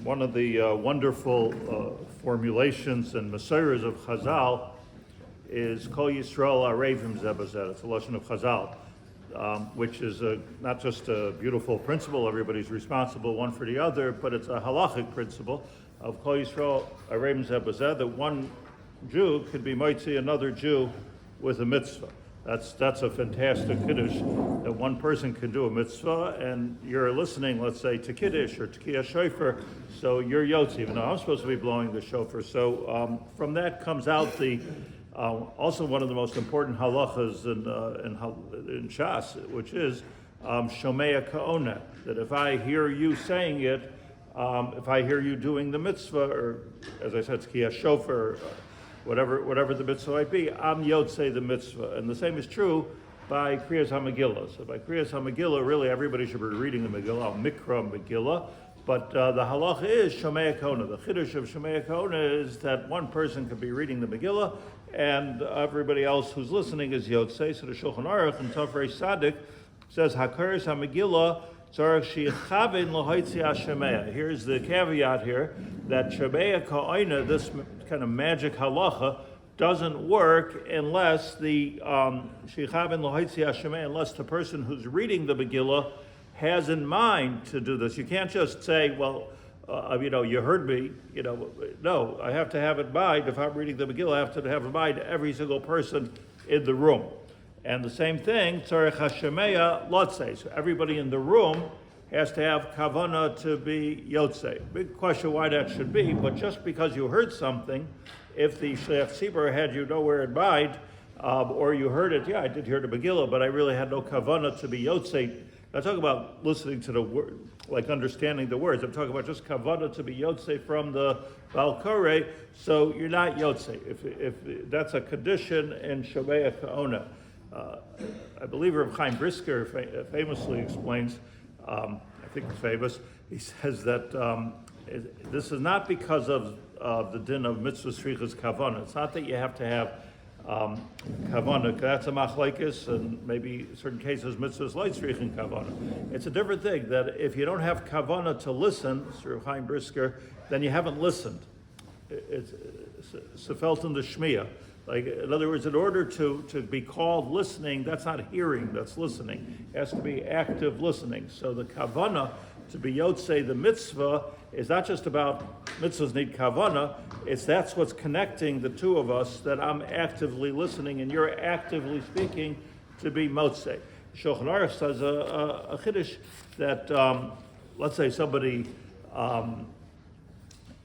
One of the wonderful formulations and Messiahs of Chazal is Kol Yisrael Arevim Zeh B'zeh. It's a lesson of Chazal, which is not just a beautiful principle, everybody's responsible one for the other, but it's a halachic principle of Kol Yisrael Arevim Zeh B'zeh, that one Jew could be mitzvah another Jew with a mitzvah. That's a fantastic Kiddush, that one person can do a mitzvah, and you're listening, let's say, to Kiddush or to shofar, so you're Yotze, even though I'm supposed to be blowing the shofar. So from that comes out the also one of the most important halachas in Shas, which is Shomea Ke'Oneh, that if I hear you saying it, if I hear you doing the mitzvah, or as I said, shofar, whatever the mitzvah might be, I'm yotzei the mitzvah. And the same is true by Kriyas HaMegillah. So by Kriyas HaMegillah, really everybody should be reading the Megillah, Mikra Megillah, but the halacha is Shomea Ke'Oneh. The Kiddush of Shomea Ke'Oneh is that one person could be reading the Megillah, and everybody else who's listening is yotzei. So the Shulchan Aruch and Tafrei Sadik says, HaKares HaMegillah Here's the caveat here, that Shomea Ke'Oneh, this kind of magic halacha, doesn't work unless the unless the person who's reading the Megillah has in mind to do this. You can't just say, well, you heard me, no, I have to have in mind, if I'm reading the Megillah, I have to have in mind every single person in the room. And the same thing, tzarech hashemea yotzei. So everybody in the room has to have kavanah to be yotzei. Big question why that should be, but just because you heard something, if the shliach tzibur had you nowhere in mind, or you heard it, I did hear the Megillah, but I really had no kavanah to be yotzei. I talk about listening to the word, like understanding the words. I'm talking about just kavanah to be yotzei from the balkore, so you're not yotzei. If that's a condition in Shomea Ke'Oneh. I believe Rabbi Chaim Brisker famously explains, I think it's famous, he says that this is not because of the din of mitzvah strichas kavanah. It's not that you have to have kavanah, that's a machlekes, and maybe in certain cases mitzvahs light strichas kavanah. It's a different thing, that if you don't have kavanah to listen, Rabbi Chaim Brisker, then you haven't listened. It's felt in the Shmiya. Like, in other words, in order to be called listening, that's not hearing, that's listening. It has to be active listening. So the kavanah, to be yotzei the mitzvah, is not just about mitzvahs need kavanah, that's what's connecting the two of us, that I'm actively listening and you're actively speaking to be motzei. Shulchan Aruch says a Kiddush that, let's say somebody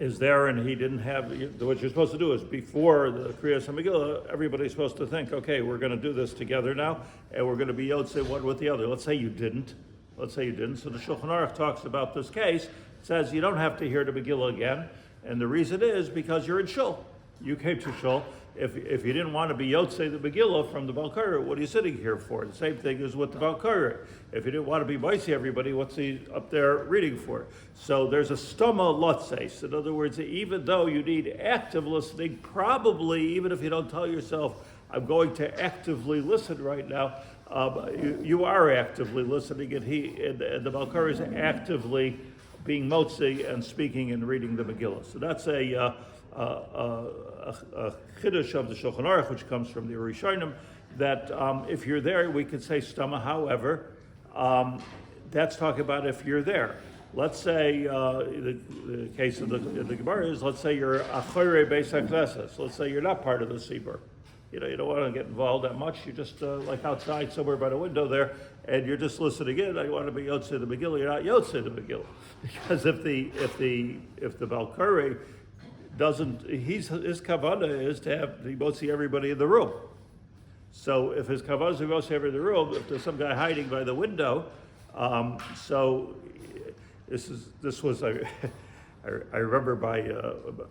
is there and he didn't have, what you're supposed to do is before the Kriyas HaMegillah, everybody's supposed to think, okay, we're going to do this together now, and we're going to be yotzei one with the other. Let's say you didn't. So the Shulchan Aruch talks about this case, says you don't have to hear the Megillah again, and the reason is because you're in shul. You came to shul. If you didn't want to be yotzei the Megillah from the Balkara, what are you sitting here for? The same thing is with the Balkara. If you didn't want to be mitzvah everybody, what's he up there reading for? So there's a stoma lotzeis. In other words, even though you need active listening, probably even if you don't tell yourself, I'm going to actively listen right now, you are actively listening, and the Balkara is actively being motzi and speaking and reading the Megillah. So that's a Kiddush of the Shulchan Aruch, which comes from the Rishonim, that if you're there, we could say stama. However, that's talking about if you're there. Let's say the case of the Gemara is, let's say you're achore beis hakneses. Let's say you're not part of the Sibur. You don't want to get involved that much. You're just like outside somewhere by the window there, and you're just listening in. I want to be yotzei the Megillah. You're not yotzei the Megillah, because if the Balkari doesn't, his kavanah is to have the motzi everybody in the room. So if his kavanah is to motzi everybody in the room, if there's some guy hiding by the window, so this was I remember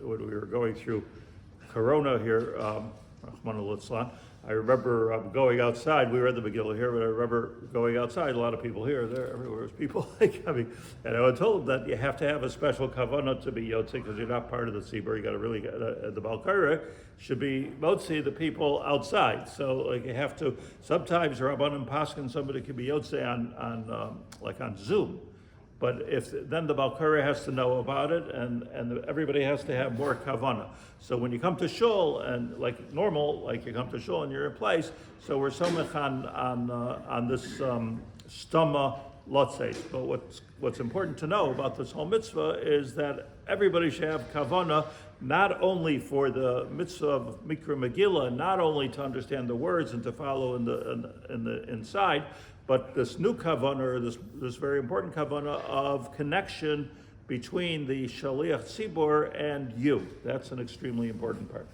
when we were going through Corona here. I remember going outside. We read the Megillah here, but I remember going outside. A lot of people here, everywhere was people coming. And I was told that you have to have a special kavanah to be yotzei, because you're not part of the tzibur. You got to really the Balkara should be motzi the people outside. So you have to. Sometimes Rabbanim Paskin, somebody can be yotzei on Zoom. But then the Balkari has to know about it, and everybody has to have more kavanah. So when you come to shul, and like normal, like you come to shul and you're in place, so we're somech on this stama yotzei. But what's important to know about this whole mitzvah is that everybody should have kavanah, not only for the mitzvah of Mikra Megillah, not only to understand the words and to follow in the inside, but this new kavanah, or this very important kavanah of connection between the shaliach tzibur and you. That's an extremely important part.